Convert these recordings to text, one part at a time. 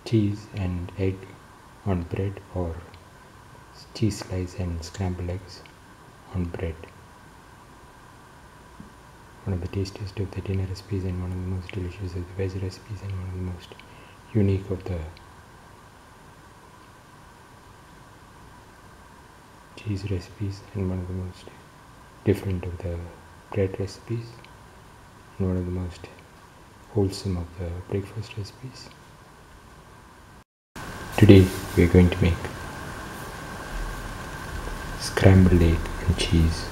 cheese and egg on bread, or cheese slice and scrambled eggs on bread. One of the tastiest of the dinner recipes and one of the most delicious of the veg recipes and one of the most unique of the cheese recipes and one of the most different of the bread recipes and one of the most wholesome of the breakfast recipes. Today we are going to make scrambled egg and cheese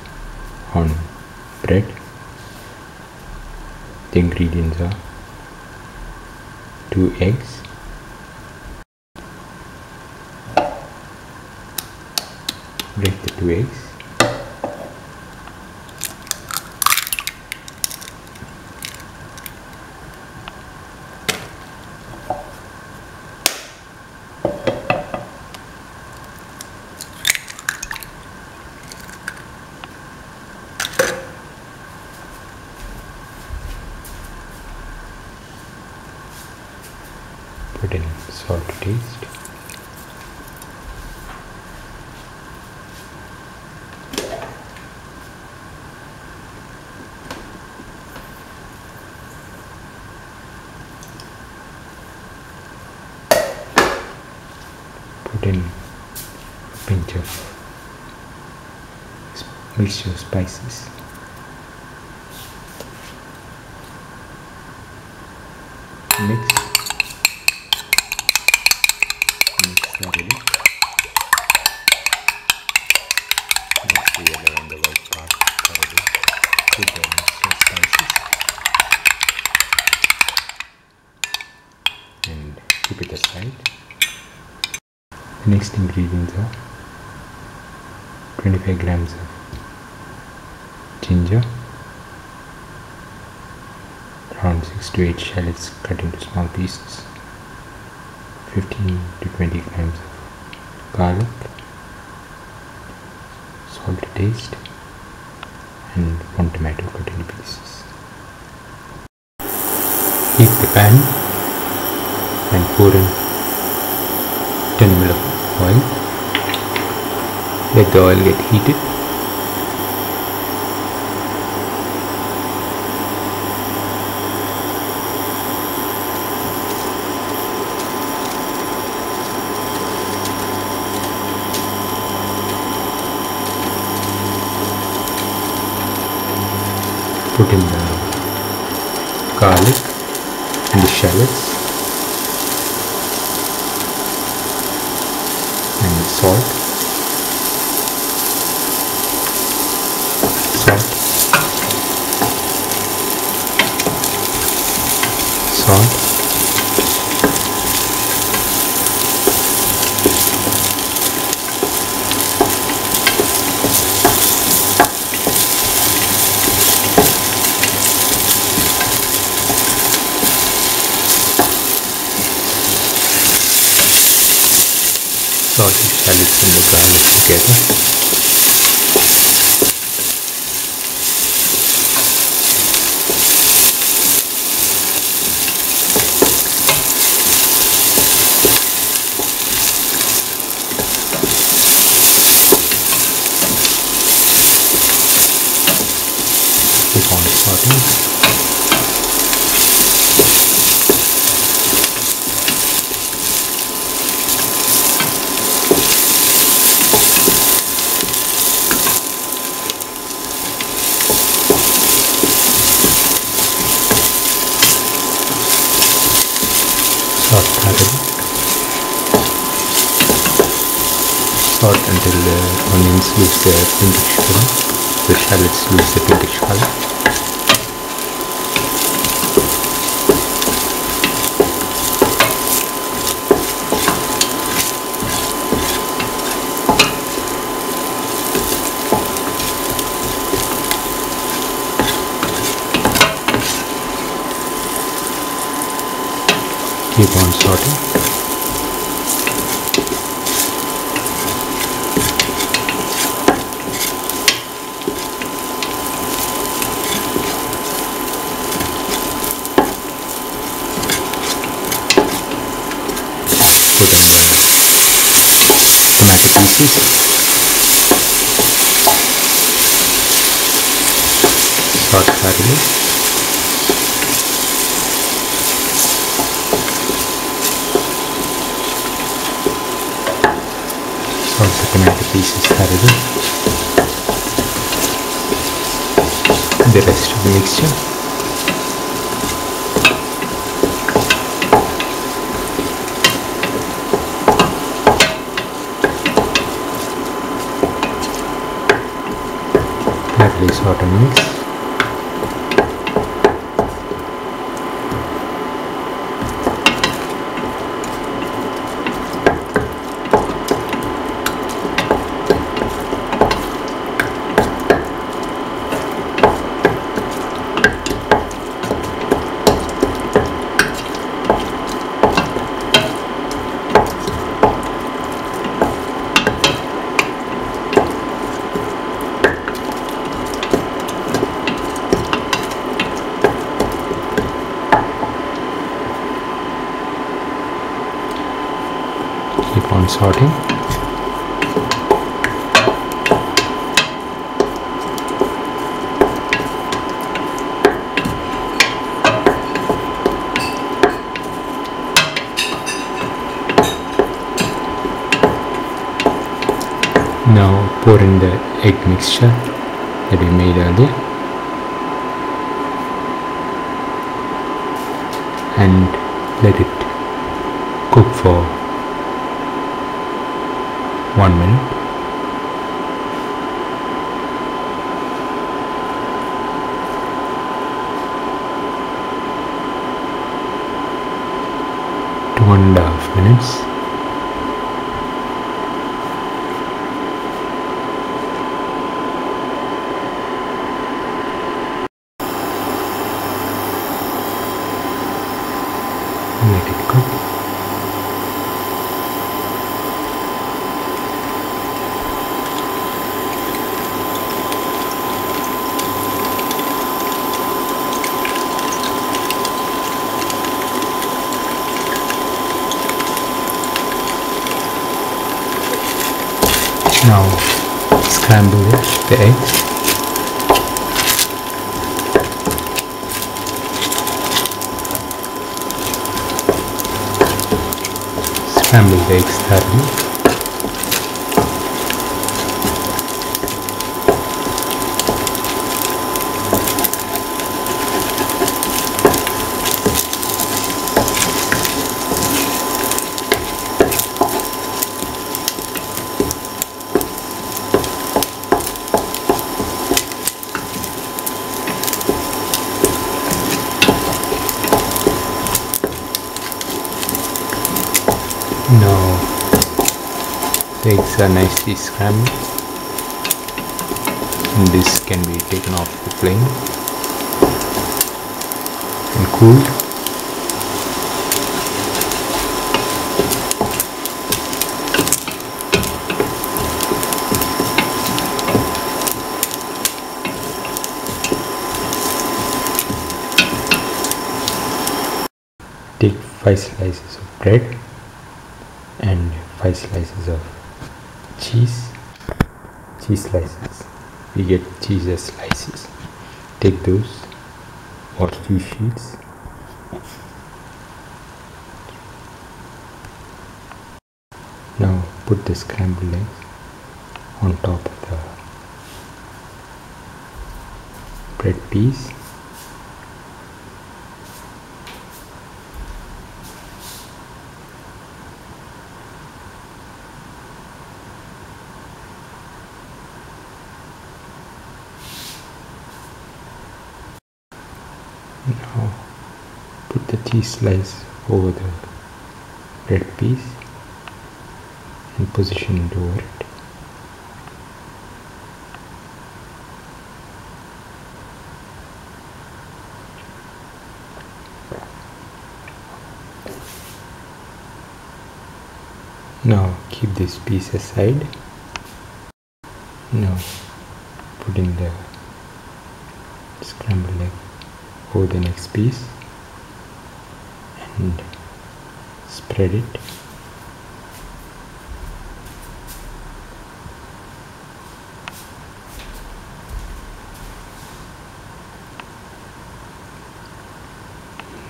on bread. The ingredients are 2 eggs, break the 2 eggs, put in salt to taste, put in a pinch of misture spices, mix thoroughly. Mix the yellow and the white part thoroughly with the misture spices and keep it aside. The next ingredients are 25 grams of ginger, around 6 to 8 shallots cut into small pieces, 15 to 20 grams of garlic, salt to taste, and 1 tomato cut into pieces. Heat the pan and pour in 10 ml of oil. Let the oil get heated. Put in the garlic and the shallots and the salt, saute the shallots and the garlic together. Keep on sauteing. Salt until the onions lose their pinkish color, the shallots lose their pinkish color. Keep on sauteing. put in the tomato pieces. Saute thoroughly. Saute the tomato pieces thoroughly. The rest of the mixture. Thoroughly saute and mix. Keep on sorting. Now pour in the egg mixture that we made earlier and let it cook for 1 minute. To 1.5 minutes. Let it cook. Now scramble the eggs. Scramble the eggs thoroughly. Now the eggs are nicely scrambled and this can be taken off the flame and cooled. Take 5 slices of bread and 5 slices of cheese slices. We get cheese as slices. Take those or cheese sheets. Now put the scrambled eggs on top of the bread piece. Now put the cheese slice over the bread piece and position it over it. Now keep this piece aside. Now put in the scrambled egg over the next piece and spread it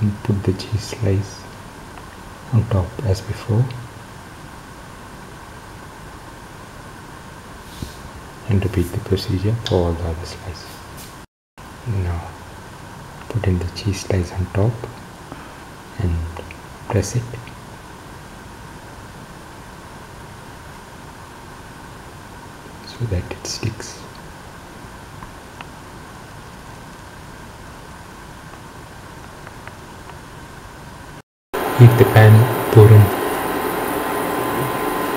and put the cheese slice on top as before, and repeat the procedure for all the other slices. Now put in the cheese slice on top and press it. So that it sticks. Heat the pan, pour in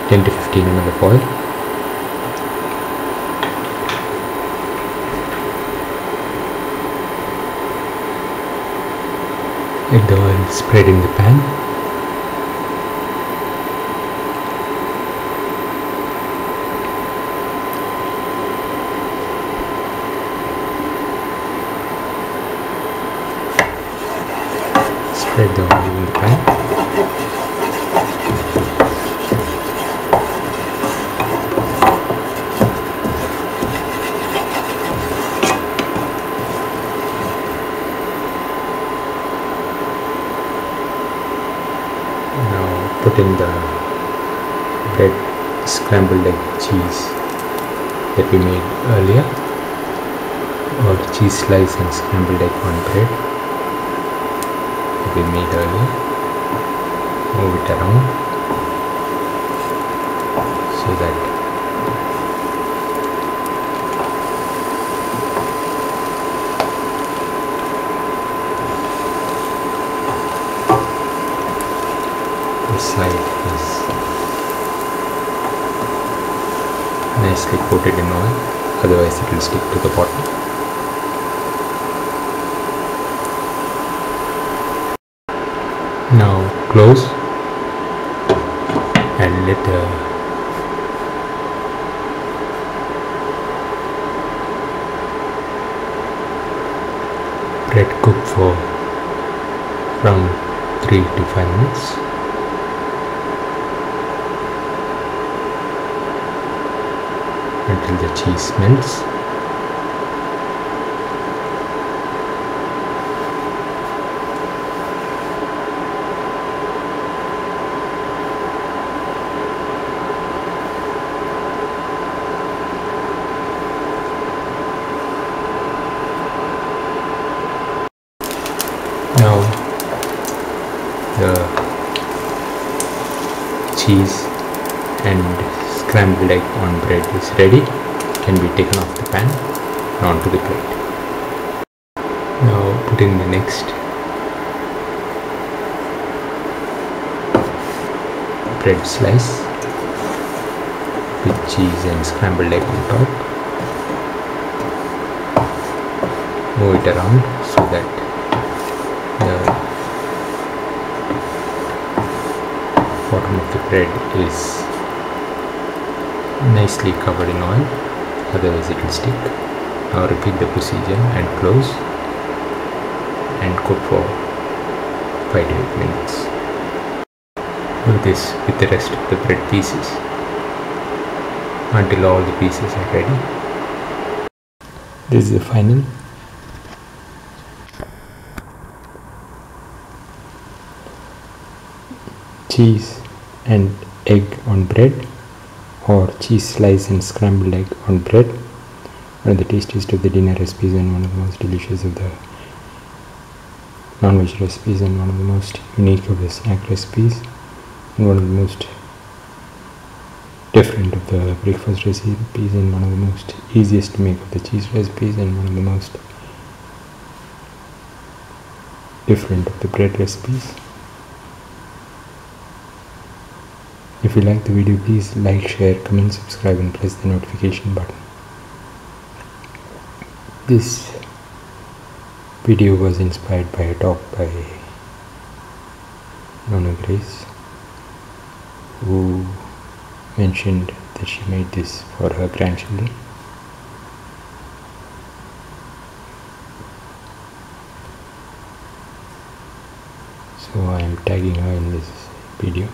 10 to 15 ml of oil. Let the oil spread in the pan. Spread the oil in the pan. Now put in the bread scrambled egg cheese that we made earlier, or cheese slice and scrambled egg on bread we made earlier. Move it around so that the side is nicely coated in oil, otherwise it will stick to the bottom. Now close and let the bread cook for around 3 to 5 minutes. Until the cheese melts. Now the cheese and scrambled egg on bread is ready, can be taken off the pan and onto the plate. Now put in the next bread slice with cheese and scrambled egg on top. Move it around so that the bottom of the bread is nicely covered in oil, otherwise it will stick. Now repeat the procedure and close and cook for 5 to 8 minutes. Do this with the rest of the bread pieces until all the pieces are ready. This is the final. Cheese and egg on bread, or cheese slice and scrambled egg on bread. One of the tastiest of the dinner recipes and one of the most delicious of the non-veg recipes, and one of the most unique of the snack recipes, and one of the most different of the breakfast recipes, and one of the most easiest to make of the cheese recipes, and one of the most different of the bread recipes. If you like the video, please like, share, comment, subscribe and press the notification button. This video was inspired by a talk by Nonna Grace, who mentioned that she made this for her grandchildren. So I am tagging her in this video.